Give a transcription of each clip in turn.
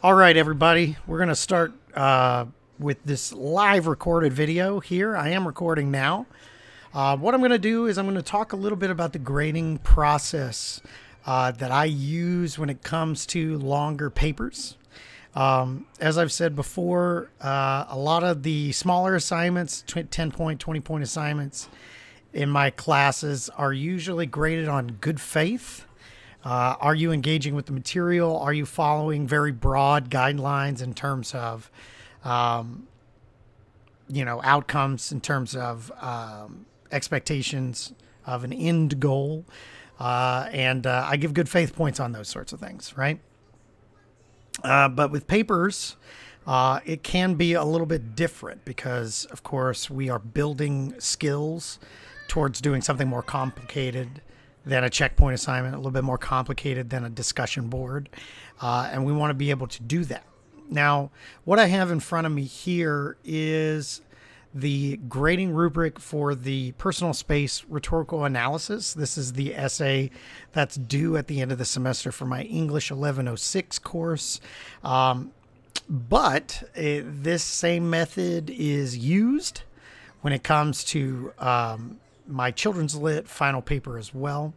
All right, everybody, we're going to start with this live recorded video here. I am recording now. What I'm going to do is I'm going to talk a little bit about the grading process that I use when it comes to longer papers. As I've said before, a lot of the smaller assignments, 10-point, 20-point assignments in my classes are usually graded on good faith. Are you engaging with the material? Are you following very broad guidelines in terms of, outcomes, in terms of expectations of an end goal? And I give good faith points on those sorts of things, right? But with papers, it can be a little bit different because, of course, we are building skills towards doing something more complicated than a checkpoint assignment, a little bit more complicated than a discussion board. And we want to be able to do that. Now, what I have in front of me here is the grading rubric for the personal space rhetorical analysis. This is the essay that's due at the end of the semester for my English 1106 course. But this same method is used when it comes to my children's lit final paper as well.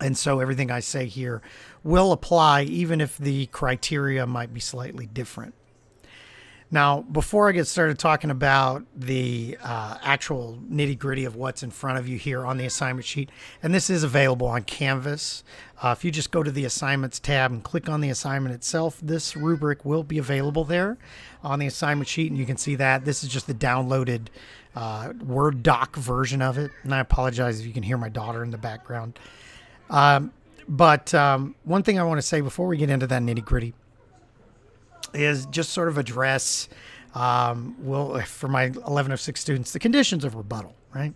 And so everything I say here will apply even if the criteria might be slightly different. Now, before I get started talking about the actual nitty-gritty of what's in front of you here on the assignment sheet, and this is available on Canvas. If you just go to the assignments tab and click on the assignment itself, this rubric will be available there on the assignment sheet, and you can see that. This is just the downloaded Word doc version of it, and I apologize if you can hear my daughter in the background. But one thing I want to say before we get into that nitty-gritty is just sort of address, for my 1106 students, the conditions of rebuttal, right?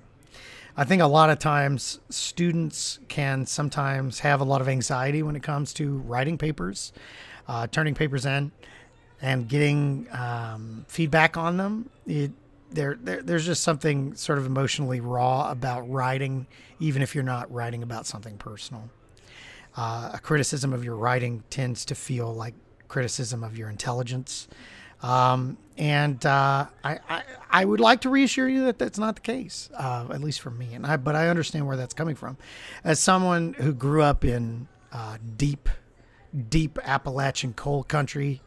I think a lot of times students can sometimes have a lot of anxiety when it comes to writing papers, turning papers in, and getting feedback on them. There's just something sort of emotionally raw about writing, even if you're not writing about something personal. A criticism of your writing tends to feel like criticism of your intelligence. I would like to reassure you that that's not the case, at least for me. But I understand where that's coming from. As someone who grew up in deep Appalachian coal country,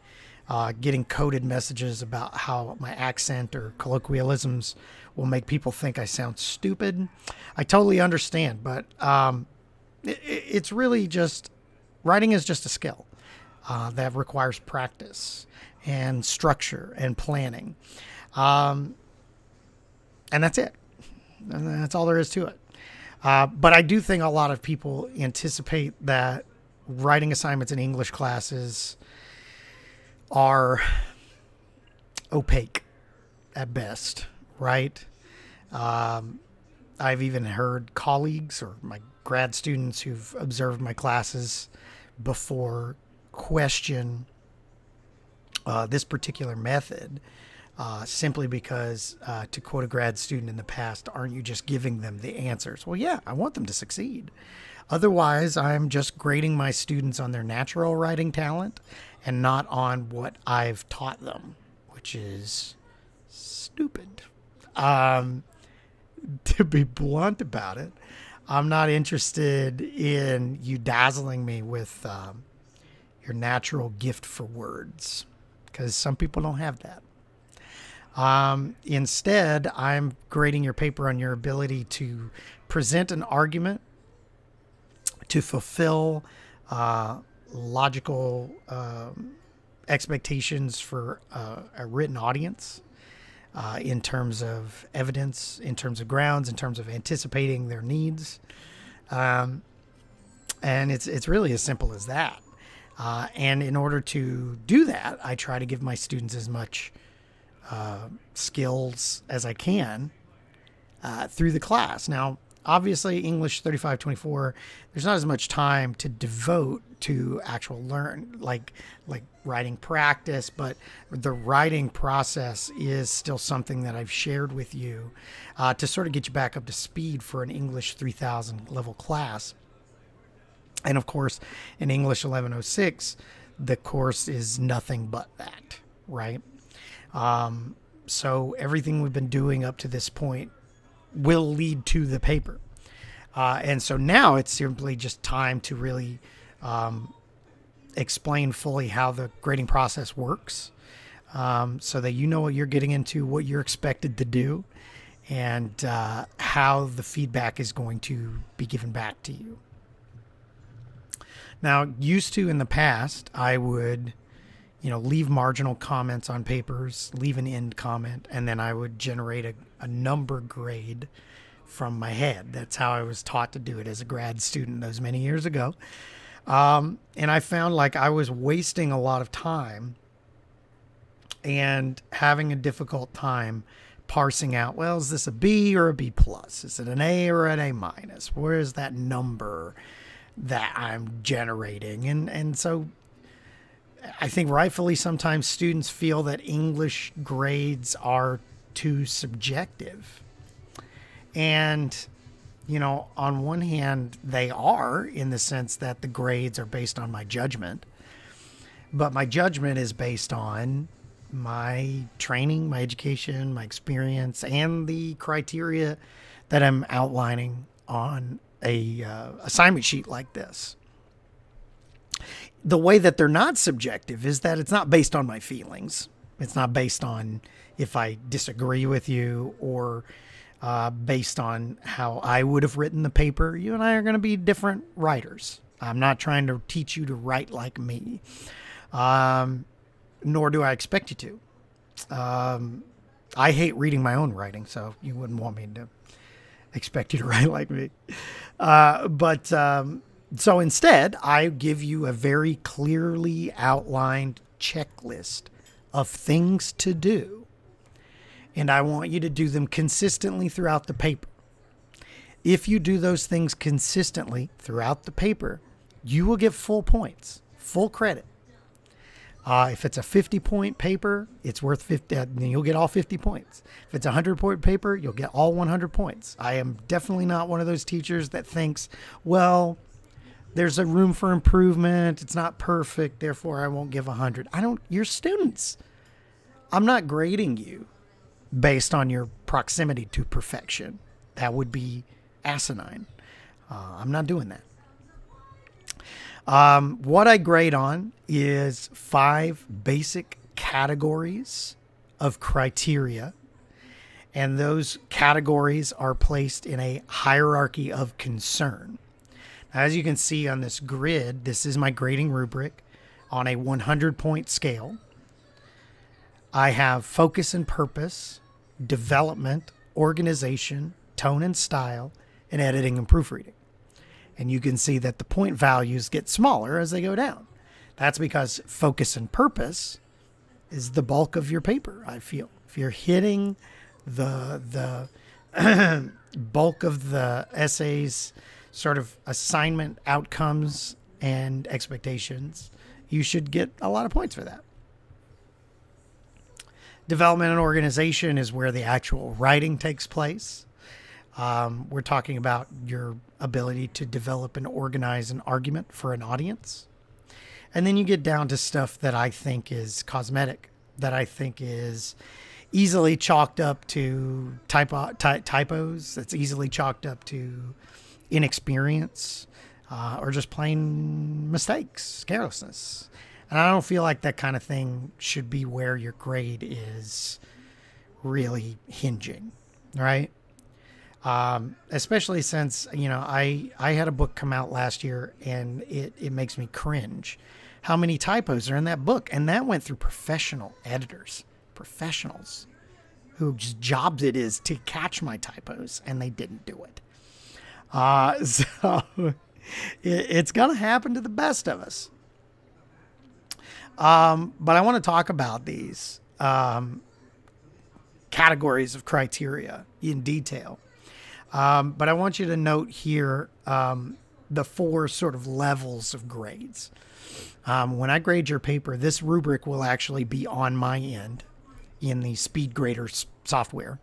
getting coded messages about how my accent or colloquialisms will make people think I sound stupid, I totally understand. But it's really just, writing is just a skill that requires practice and structure and planning. And that's it. And that's all there is to it. But I do think a lot of people anticipate that writing assignments in English classes are opaque at best, right? I've even heard colleagues or my grad students who've observed my classes before question this particular method simply because, to quote a grad student in the past, aren't you just giving them the answers? Well, yeah, I want them to succeed. Otherwise, I'm just grading my students on their natural writing talent and not on what I've taught them, which is stupid. To be blunt about it, I'm not interested in you dazzling me with your natural gift for words, because some people don't have that. Instead, I'm grading your paper on your ability to present an argument, to fulfill logical expectations for a written audience, in terms of evidence, in terms of grounds, in terms of anticipating their needs. And it's really as simple as that. And in order to do that, I try to give my students as much skills as I can through the class. Now, obviously, English 3524, there's not as much time to devote to actual like writing practice, but the writing process is still something that I've shared with you to sort of get you back up to speed for an English 3000 level class. And of course, in English 1106, the course is nothing but that, right? So everything we've been doing up to this point will lead to the paper. And so now it's simply just time to really explain fully how the grading process works, so that you know what you're getting into, what you're expected to do, and how the feedback is going to be given back to you. Now, used to in the past, I would, leave marginal comments on papers, leave an end comment, and then I would generate a number grade from my head. That's how I was taught to do it as a grad student those many years ago. And I found like I was wasting a lot of time and having a difficult time parsing out, well, is this a B or a B plus? Is it an A or an A minus? Where is that number that I'm generating? And so I think rightfully sometimes students feel that English grades are too subjective. And, on one hand, they are, in the sense that the grades are based on my judgment. But my judgment is based on my training, my education, my experience, and the criteria that I'm outlining on a assignment sheet like this. The way that they're not subjective is that it's not based on my feelings. It's not based on if I disagree with you, or based on how I would have written the paper. You and I are going to be different writers. I'm not trying to teach you to write like me, nor do I expect you to. I hate reading my own writing, so you wouldn't want me to expect you to write like me. So instead, I give you a very clearly outlined checklist of things to do, and I want you to do them consistently throughout the paper. If you do those things consistently throughout the paper, you will get full points, full credit. If it's a 50-point paper, it's worth 50. You'll get all 50 points. If it's a 100-point paper, you'll get all 100 points. I am definitely not one of those teachers that thinks, well, there's a room for improvement. It's not perfect, therefore I won't give 100. You're students. I'm not grading you based on your proximity to perfection. That would be asinine. I'm not doing that. What I grade on is 5 basic categories of criteria, and those categories are placed in a hierarchy of concern. Now, as you can see on this grid, this is my grading rubric on a 100-point scale. I have focus and purpose, development, organization, tone and style, and editing and proofreading. And you can see that the point values get smaller as they go down. That's because focus and purpose is the bulk of your paper, I feel. If you're hitting the bulk of the essay's sort of assignment outcomes and expectations, you should get a lot of points for that. Development and organization is where the actual writing takes place. We're talking about your ability to develop and organize an argument for an audience. And then you get down to stuff that I think is cosmetic, that I think is easily chalked up to typos, that's easily chalked up to inexperience, or just plain mistakes, carelessness. And I don't feel like that kind of thing should be where your grade is really hinging, right? Especially since, I had a book come out last year, and it makes me cringe how many typos are in that book. And that went through professional editors, professionals whose jobs it is to catch my typos, and they didn't do it. So it's going to happen to the best of us. But I want to talk about these categories of criteria in detail. But I want you to note here the 4 sort of levels of grades. When I grade your paper, this rubric will actually be on my end in the SpeedGrader software.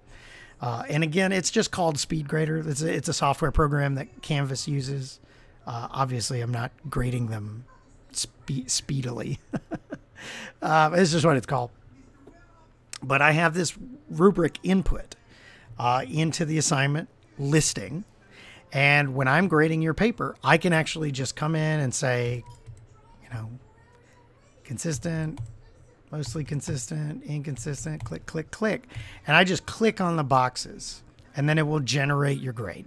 And again, it's just called SpeedGrader. It's a software program that Canvas uses. Obviously, I'm not grading them speedily. It's just what it's called. But I have this rubric input into the assignment listing. And when I'm grading your paper, I can actually just come in and say, consistent, mostly consistent, inconsistent, click, click, click. And I just click on the boxes and then it will generate your grade.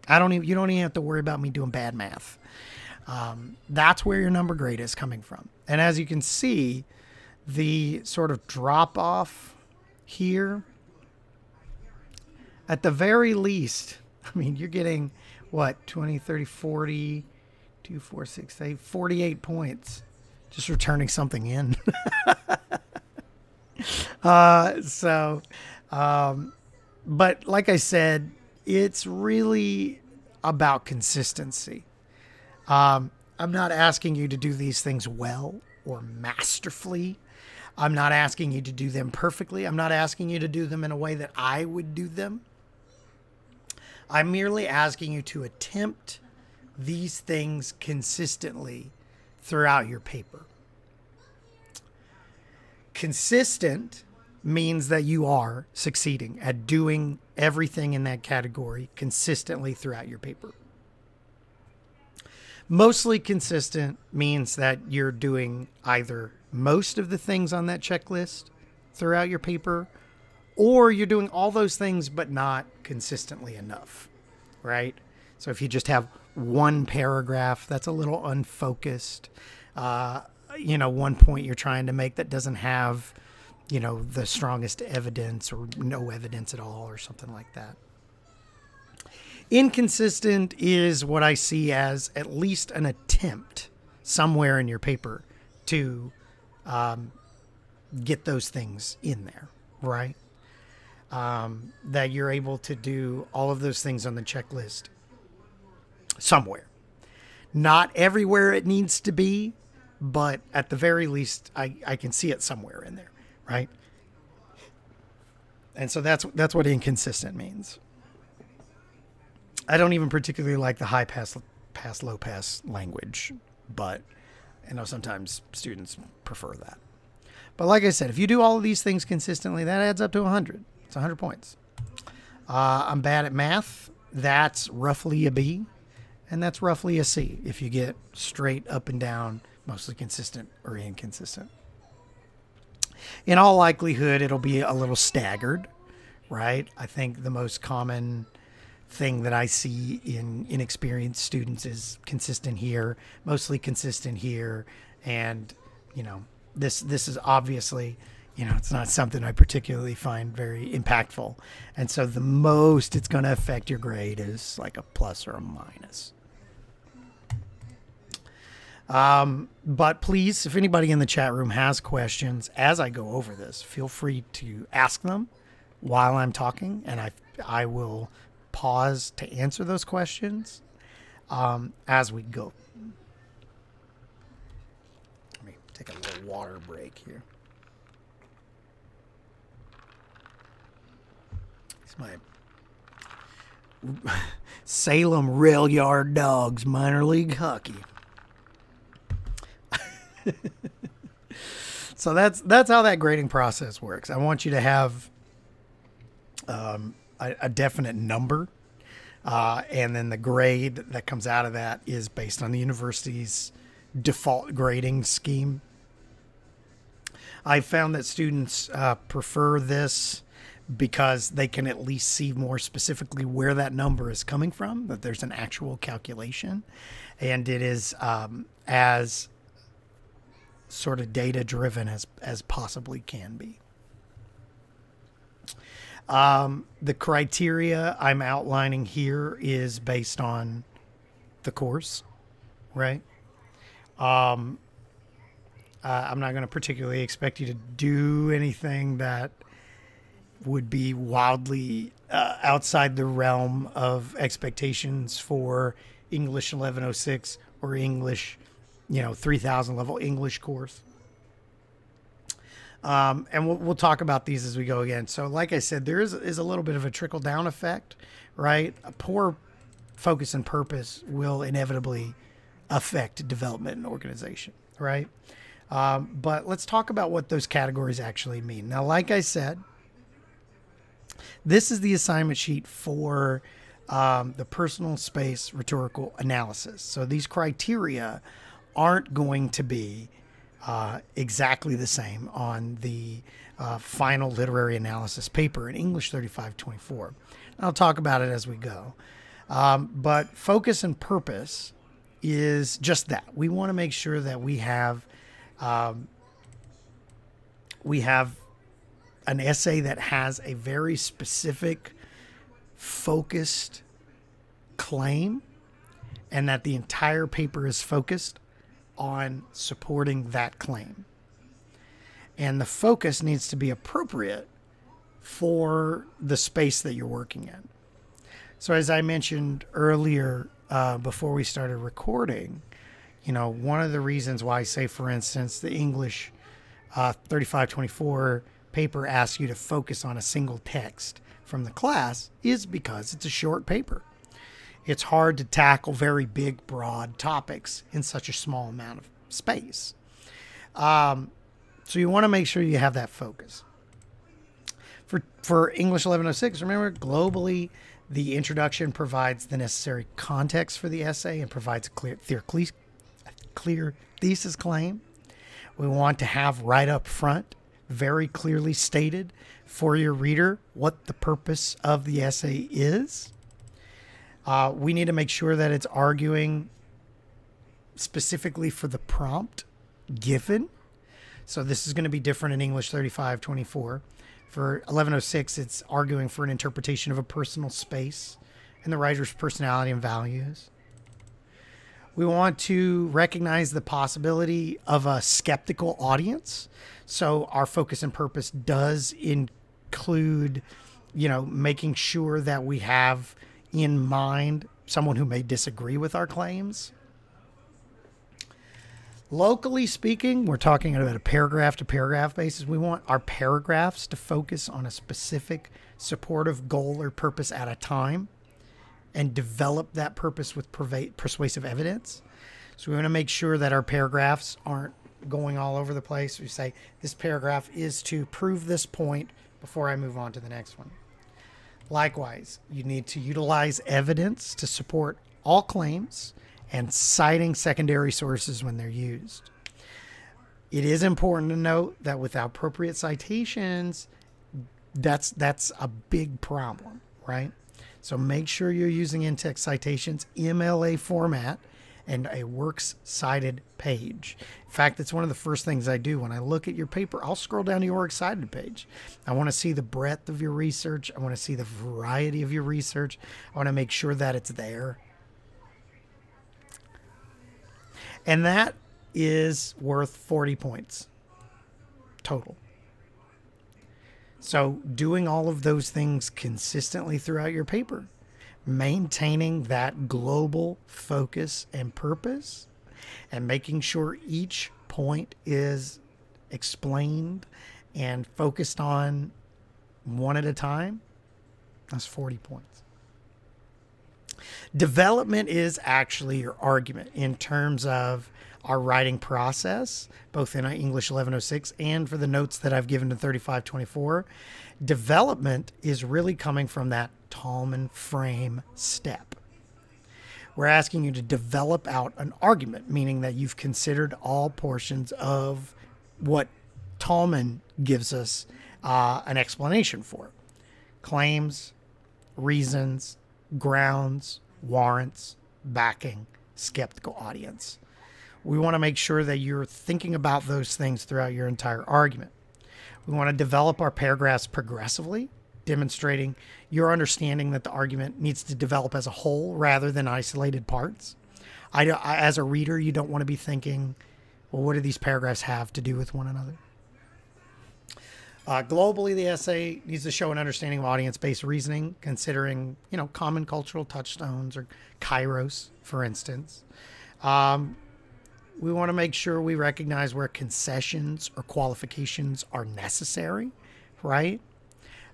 You don't even have to worry about me doing bad math. That's where your number grade is coming from. And as you can see, the sort of drop off here, at the very least, you're getting what, 20, 30, 40, 2, 4, 6, 8, 48 points just returning something in. But like I said, it's really about consistency. I'm not asking you to do these things well or masterfully. I'm not asking you to do them perfectly. I'm not asking you to do them in a way that I would do them. I'm merely asking you to attempt these things consistently throughout your paper. Consistent means that you are succeeding at doing everything in that category consistently throughout your paper. Mostly consistent means that you're doing either most of the things on that checklist throughout your paper, or you're doing all those things but not consistently enough, right? So if you just have one paragraph that's a little unfocused, one point you're trying to make that doesn't have, the strongest evidence or no evidence at all or something like that. Inconsistent is what I see as at least an attempt somewhere in your paper to get those things in there, right? That you're able to do all of those things on the checklist somewhere. Not everywhere it needs to be, but at the very least, I can see it somewhere in there, right? And so that's what inconsistent means. I don't even particularly like the high pass, low pass language, but I know sometimes students prefer that. But like I said, if you do all of these things consistently, that adds up to 100. It's 100 points. I'm bad at math. That's roughly a B, and that's roughly a C if you get straight up and down, mostly consistent or inconsistent. In all likelihood, it'll be a little staggered, right? I think the most common thing that I see in inexperienced students is consistent here, mostly consistent here, and this is obviously, it's not something I particularly find very impactful, and so the most it's going to affect your grade is like a plus or a minus. But please, if anybody in the chat room has questions as I go over this, feel free to ask them while I'm talking, and I will pause to answer those questions as we go. Let me take a little water break here. It's my Salem Rail Yard Dogs minor league hockey. So that's how that grading process works. I want you to have a definite number, and then the grade that comes out of that is based on the university's default grading scheme. I found that students prefer this because they can at least see more specifically where that number is coming from, that there's an actual calculation, and it is as sort of data driven as possibly can be. The criteria I'm outlining here is based on the course, right? I'm not going to particularly expect you to do anything that would be wildly outside the realm of expectations for English 1106 or English, 3000 level English course. And we'll talk about these as we go again. So like I said, there is a little bit of a trickle down effect, right? A poor focus and purpose will inevitably affect development and organization. right? But let's talk about what those categories actually mean. Now, like I said, this is the assignment sheet for the personal space rhetorical analysis. So these criteria aren't going to be exactly the same on the final literary analysis paper in English 3524. I'll talk about it as we go. But focus and purpose is just that. We want to make sure that we have an essay that has a very specific, focused claim, and that the entire paper is focused on supporting that claim. And the focus needs to be appropriate for the space that you're working in. So as I mentioned earlier, before we started recording, you know, one of the reasons why, say, for instance, the English 3524 paper asks you to focus on a single text from the class is because it's a short paper. It's hard to tackle very big, broad topics in such a small amount of space. So you want to make sure you have that focus. For English 1106, remember, globally, the introduction provides the necessary context for the essay and provides a clear thesis claim. We want to have right up front, very clearly stated for your reader what the purpose of the essay is. We need to make sure that it's arguing specifically for the prompt given. So this is going to be different in English 3524. For 1106, it's arguing for an interpretation of a personal space and the writer's personality and values. We want to recognize the possibility of a skeptical audience. So our focus and purpose does include, you know, making sure that we have in mind someone who may disagree with our claims. Locally speaking, we're talking about a paragraph to paragraph basis. We want our paragraphs to focus on a specific supportive goal or purpose at a time and develop that purpose with persuasive evidence. So we want to make sure that our paragraphs aren't going all over the place. We say this paragraph is to prove this point before I move on to the next one. Likewise, you need to utilize evidence to support all claims and citing secondary sources when they're used. It is important to note that without appropriate citations, that's a big problem, right? So make sure you're using in-text citations, MLA format, and a works cited page. In fact, it's one of the first things I do when I look at your paper. I'll scroll down to your works cited page. I want to see the breadth of your research. I want to see the variety of your research. I want to make sure that it's there. And that is worth 40 points total. So doing all of those things consistently throughout your paper, maintaining that global focus and purpose, and making sure each point is explained and focused on one at a time, that's 40 points. Development is actually your argument in terms of our writing process, both in English 1106 and for the notes that I've given to 3524. Development is really coming from that Tallman frame step. We're asking you to develop out an argument, meaning that you've considered all portions of what Tallman gives us an explanation for. Claims, reasons, grounds, warrants, backing, skeptical audience. We want to make sure that you're thinking about those things throughout your entire argument. We want to develop our paragraphs progressively, demonstrating your understanding that the argument needs to develop as a whole rather than isolated parts. As a reader, you don't want to be thinking, well, what do these paragraphs have to do with one another? Globally, the essay needs to show an understanding of audience-based reasoning, considering, you know, common cultural touchstones or kairos, for instance. We want to make sure we recognize where concessions or qualifications are necessary, right?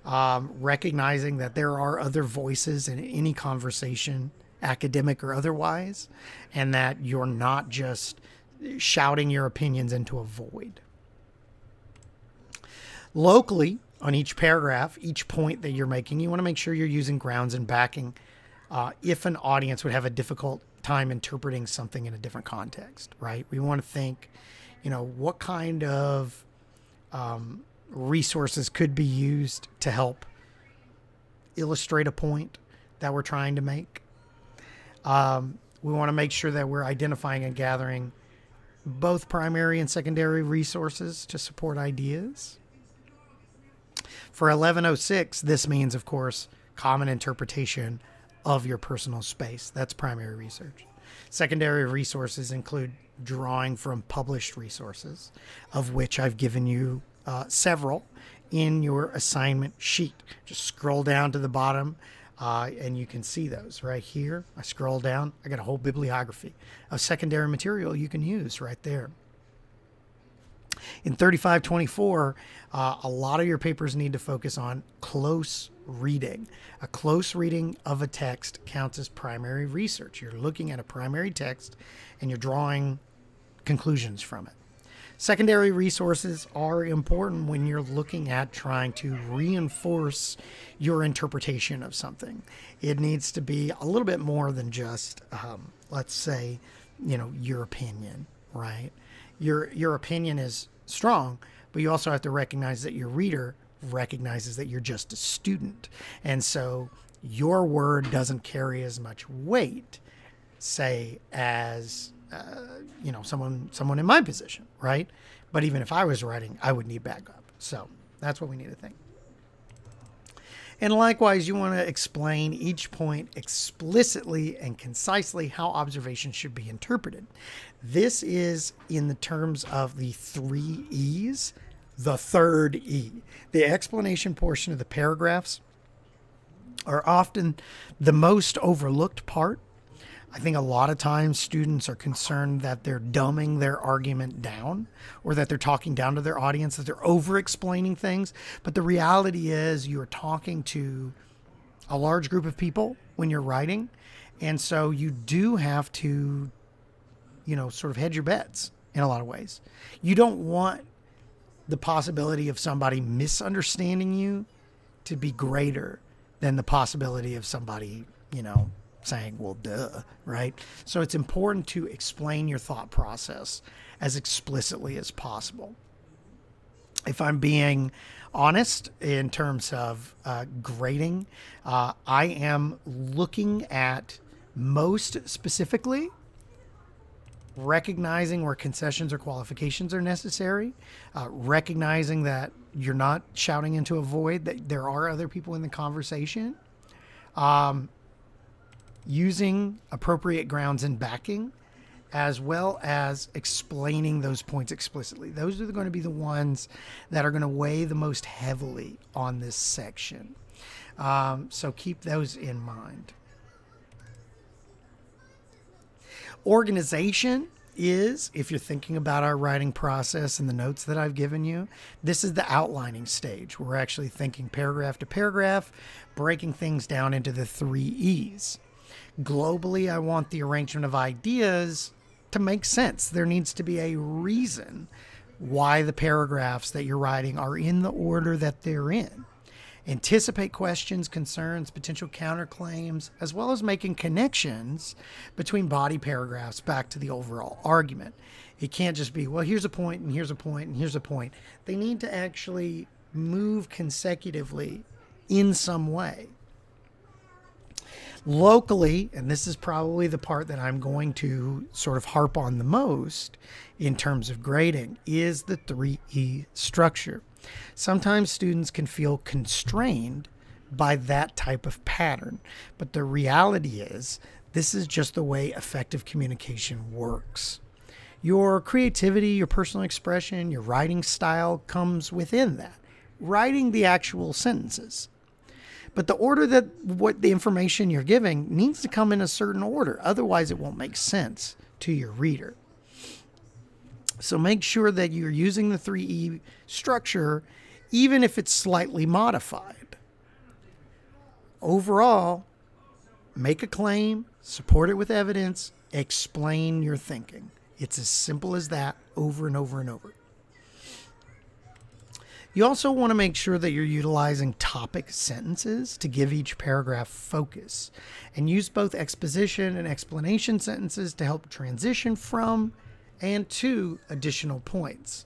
Recognizing that there are other voices in any conversation, academic or otherwise, and that you're not just shouting your opinions into a void. Locally, on each paragraph, each point that you're making, you want to make sure you're using grounds and backing if an audience would have a difficult time interpreting something in a different context, right? We want to think, what kind of resources could be used to help illustrate a point that we're trying to make. We want to make sure that we're identifying and gathering both primary and secondary resources to support ideas. For 1106, this means, of course, common interpretation of your personal space. That's primary research. Secondary resources include drawing from published resources, of which I've given you several in your assignment sheet. Just scroll down to the bottom and you can see those right here. I scroll down. I got a whole bibliography of secondary material you can use right there. In 3524, a lot of your papers need to focus on close reading. A close reading of a text counts as primary research. You're looking at a primary text and you're drawing conclusions from it. Secondary resources are important when you're looking at trying to reinforce your interpretation of something. It needs to be a little bit more than just, let's say, your opinion, right? Your opinion is strong, but you also have to recognize that your reader recognizes that you're just a student. And so your word doesn't carry as much weight, say, as someone in my position, right? But even if I was writing, I would need backup. So that's what we need to think. And likewise, you want to explain each point explicitly and concisely how observations should be interpreted. This is in the terms of the 3 E's, the third E. The explanation portion of the paragraphs are often the most overlooked part. I think a lot of times students are concerned that they're dumbing their argument down or that they're talking down to their audience, that they're over-explaining things. But the reality is you're talking to a large group of people when you're writing. And so you do have to, sort of hedge your bets in a lot of ways. You don't want the possibility of somebody misunderstanding you to be greater than the possibility of somebody, saying, well, duh, right? So it's important to explain your thought process as explicitly as possible. If I'm being honest in terms of grading, I am looking at most specifically recognizing where concessions or qualifications are necessary, recognizing that you're not shouting into a void, that there are other people in the conversation, using appropriate grounds and backing, as well as explaining those points explicitly. Those are going to be the ones that are going to weigh the most heavily on this section. So keep those in mind. Organization is, if you're thinking about our writing process and the notes that I've given you, this is the outlining stage. We're actually thinking paragraph to paragraph, breaking things down into the 3 E's. Globally, I want the arrangement of ideas to make sense. There needs to be a reason why the paragraphs that you're writing are in the order that they're in. Anticipate questions, concerns, potential counterclaims, as well as making connections between body paragraphs back to the overall argument. It can't just be, well, here's a point, and here's a point, and here's a point. They need to actually move consecutively in some way. Locally, and this is probably the part that I'm going to sort of harp on the most in terms of grading, is the 3E structure. Sometimes students can feel constrained by that type of pattern, but the reality is this is just the way effective communication works. Your creativity, your personal expression, your writing style comes within that. Writing the actual sentences. But the order that what the information you're giving needs to come in a certain order. Otherwise, it won't make sense to your reader. So make sure that you're using the 3E structure, even if it's slightly modified. Overall, make a claim, support it with evidence, explain your thinking. It's as simple as that, over and over and over. You also want to make sure that you're utilizing topic sentences to give each paragraph focus, and use both exposition and explanation sentences to help transition from and to additional points.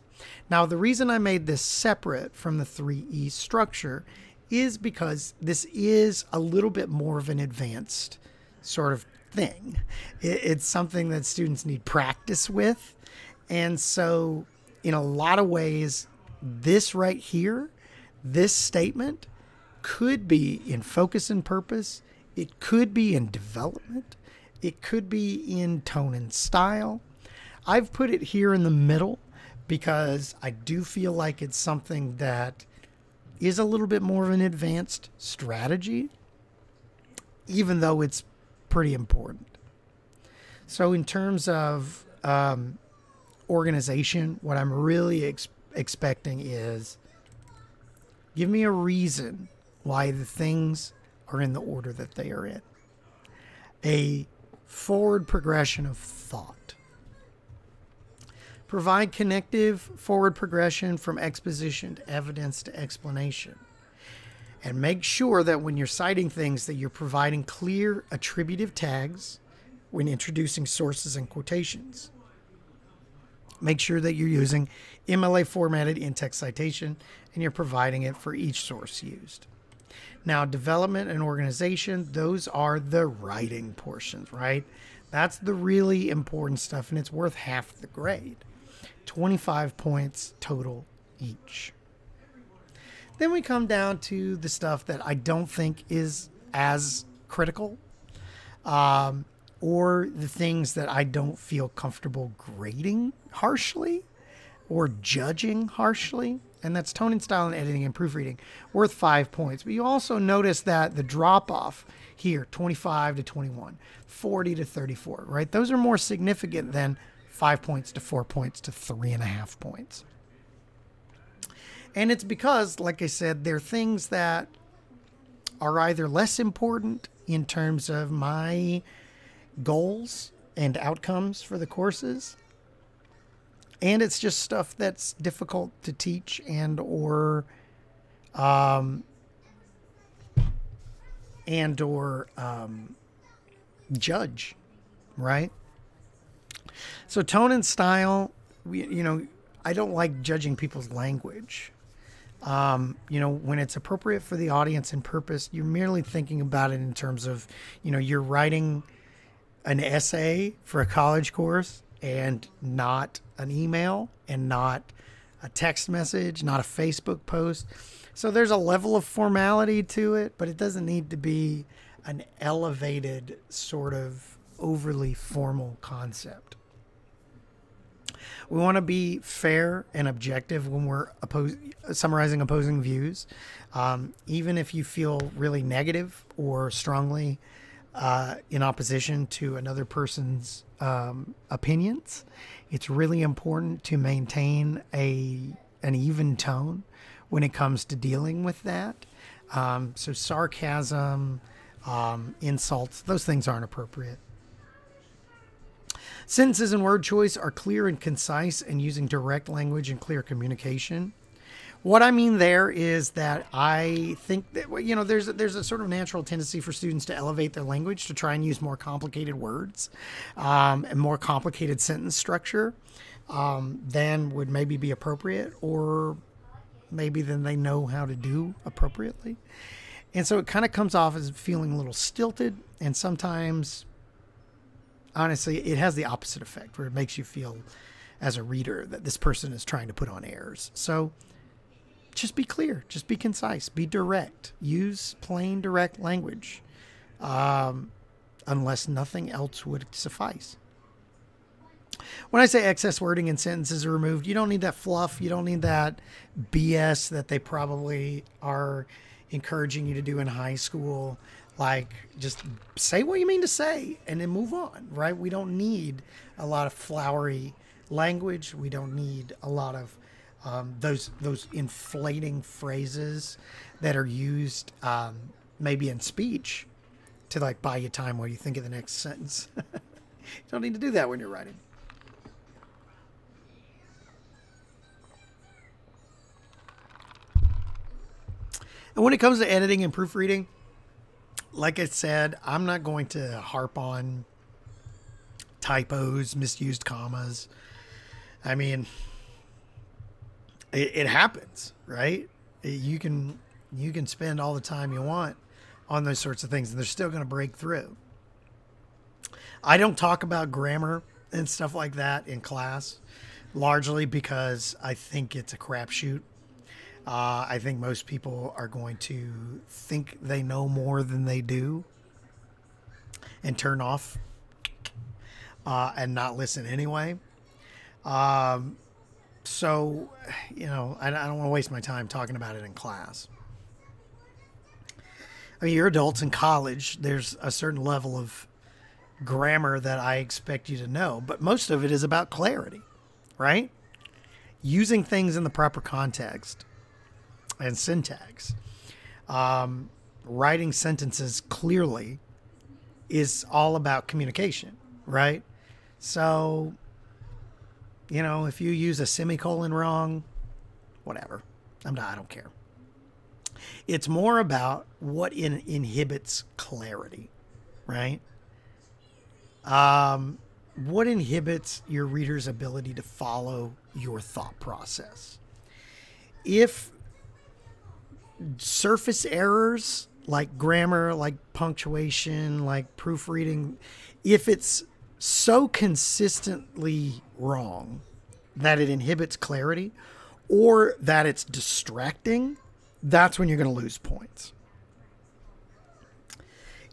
Now, the reason I made this separate from the 3E structure is because this is a little bit more of an advanced sort of thing. It's something that students need practice with. And so in a lot of ways, this right here, this statement could be in focus and purpose. It could be in development. It could be in tone and style. I've put it here in the middle because I do feel like it's something that is a little bit more of an advanced strategy, even though it's pretty important. So in terms of organization, what I'm really expecting is, give me a reason why the things are in the order that they are in. A forward progression of thought. Provide connective forward progression from exposition to evidence to explanation. And make sure that when you're citing things that you're providing clear attributive tags when introducing sources and quotations. Make sure that you're using MLA formatted in-text citation and you're providing it for each source used. Now, development and organization, those are the writing portions, right? That's the really important stuff, and it's worth half the grade. 25 points total each. Then we come down to the stuff that I don't think is as critical, or the things that I don't feel comfortable grading harshly or judging harshly. And that's tone and style and editing and proofreading, worth 5 points. But you also notice that the drop off here, 25 to 21, 40 to 34, right? Those are more significant than 5 points to 4 points to 3.5 points. And it's because, like I said, they're things that are either less important in terms of my goals and outcomes for the courses, and it's just stuff that's difficult to teach and or judge, right? So tone and style, I don't like judging people's language. When it's appropriate for the audience and purpose, you're merely thinking about it in terms of, you're writing an essay for a college course and not an email and not a text message, not a Facebook post. So there's a level of formality to it, but it doesn't need to be an elevated sort of overly formal concept. We want to be fair and objective when we're summarizing opposing views. Even if you feel really negative or strongly in opposition to another person's opinions, it's really important to maintain an even tone when it comes to dealing with that. So sarcasm, insults, those things aren't appropriate. Sentences and word choice are clear and concise and using direct language and clear communication. What I mean there is that I think that, there's a sort of natural tendency for students to elevate their language, to try and use more complicated words and more complicated sentence structure than would maybe be appropriate, or maybe than they know how to do appropriately. And so it kind of comes off as feeling a little stilted, and sometimes, honestly, it has the opposite effect, where it makes you feel as a reader that this person is trying to put on airs. So just be clear, just be concise, be direct, use plain direct language, unless nothing else would suffice. When I say excess wording and sentences are removed, you don't need that fluff. You don't need that BS that they probably are encouraging you to do in high school. Like, just say what you mean to say and then move on, right? We don't need a lot of flowery language. We don't need a lot of those inflating phrases that are used maybe in speech to buy you time while you think of the next sentence. You don't need to do that when you're writing. And when it comes to editing and proofreading, like I said, I'm not going to harp on typos, misused commas. I mean, it happens, right? You can spend all the time you want on those sorts of things, and they're still going to break through. I don't talk about grammar and stuff like that in class, largely because I think it's a crapshoot. I think most people are going to think they know more than they do and turn off and not listen anyway. So, you know, I don't want to waste my time talking about it in class. I mean, you're adults in college. There's a certain level of grammar that I expect you to know, but most of it is about clarity, right? Using things in the proper context and syntax. Writing sentences clearly is all about communication, right? So, you know, if you use a semicolon wrong, whatever. I don't care. It's more about what inhibits clarity, right? What inhibits your reader's ability to follow your thought process? If surface errors like grammar, like punctuation, like proofreading, if it's so consistently wrong that it inhibits clarity or that it's distracting, that's when you're going to lose points.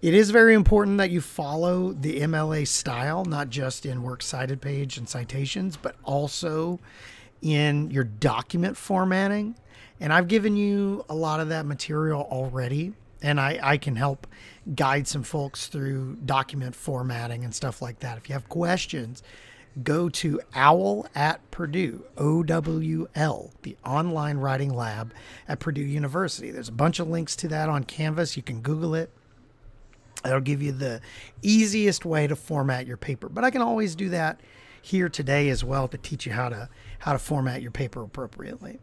It is very important that you follow the MLA style, not just in works cited page and citations, but also in your document formatting. And I've given you a lot of that material already, and I can help guide some folks through document formatting and stuff like that. If you have questions, go to OWL at Purdue, OWL, the online writing lab at Purdue University. There's a bunch of links to that on Canvas. You can Google it. It'll give you the easiest way to format your paper. But I can always do that here today as well to teach you how to format your paper appropriately.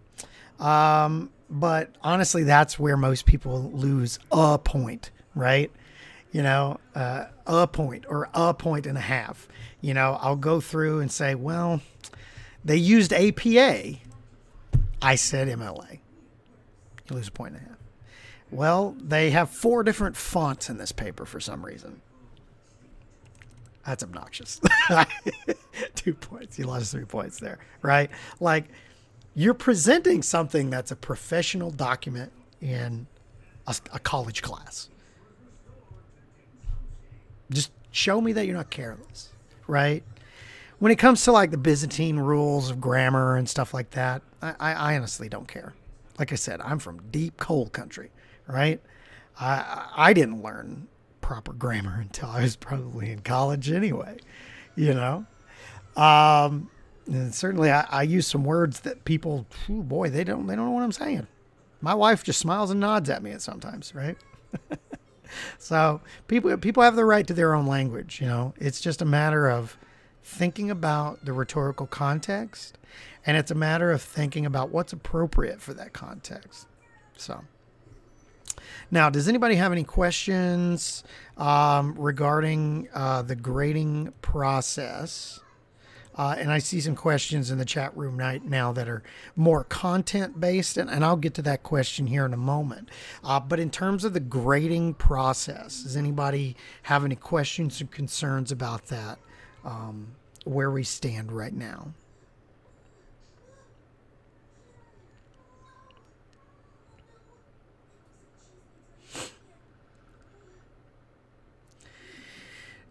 But honestly, that's where most people lose a point, right? You know, a point or a point and a half. You know, I'll go through and say, well, they used APA. I said MLA. You lose a point and a half. Well, they have 4 different fonts in this paper for some reason. That's obnoxious. 2 points. You lost 3 points there, right? Like, you're presenting something that's a professional document in a college class. Just show me that you're not careless, right? When it comes to like the Byzantine rules of grammar and stuff like that, I honestly don't care. Like I said, I'm from deep coal country, right? I didn't learn proper grammar until I was probably in college anyway, you know? And certainly I use some words that people, oh boy, they don't know what I'm saying. My wife just smiles and nods at me at sometimes, right? So people have the right to their own language, you know. It's just a matter of thinking about the rhetorical context, and it's a matter of thinking about what's appropriate for that context. So now, does anybody have any questions regarding the grading process? And I see some questions in the chat room right now that are more content-based, and I'll get to that question here in a moment. But in terms of the grading process, does anybody have any questions or concerns about that, where we stand right now?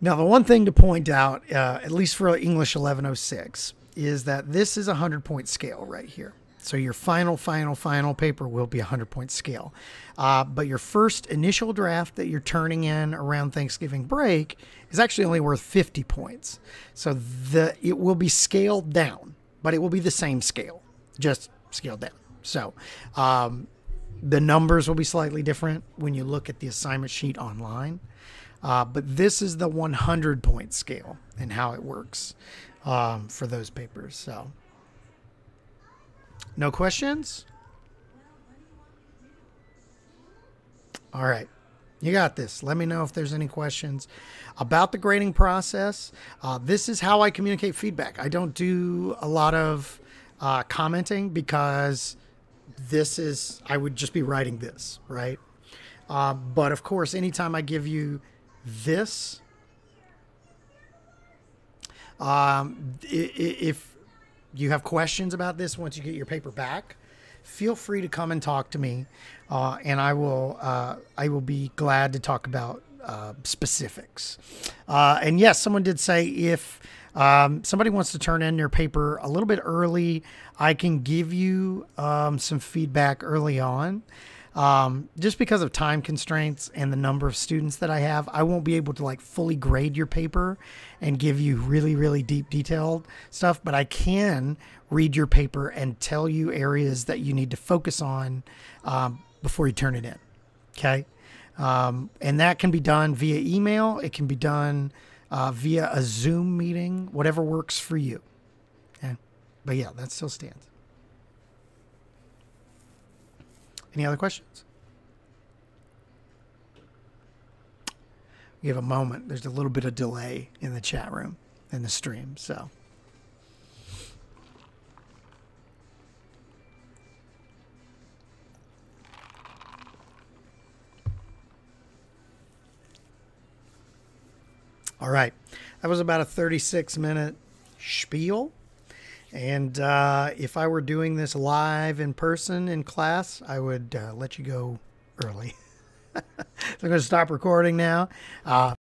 Now, the one thing to point out, at least for English 1106, is that this is a 100-point scale right here. So your final paper will be a 100-point scale. But your first initial draft that you're turning in around Thanksgiving break is actually only worth 50 points. So it will be scaled down, but it will be the same scale, just scaled down. So the numbers will be slightly different when you look at the assignment sheet online. But this is the 100-point scale and how it works for those papers. So, no questions? All right. You got this. Let me know if there's any questions about the grading process. This is how I communicate feedback. I don't do a lot of commenting because I would just be writing this, right? But of course, anytime I give you this, if you have questions about this once you get your paper back, feel free to come and talk to me, and I will be glad to talk about specifics. And yes, someone did say if somebody wants to turn in their paper a little bit early, I can give you some feedback early on. Just because of time constraints and the number of students that I have, I won't be able to like fully grade your paper and give you really, really deep detailed stuff, but I can read your paper and tell you areas that you need to focus on, before you turn it in. Okay. And that can be done via email. It can be done, via a Zoom meeting, whatever works for you. Okay. But yeah, that still stands. Any other questions? Give a moment. There's a little bit of delay in the chat room and the stream, so. All right. That was about a 36-minute spiel. And if I were doing this live in person in class, I would let you go early. So I'm going to stop recording now.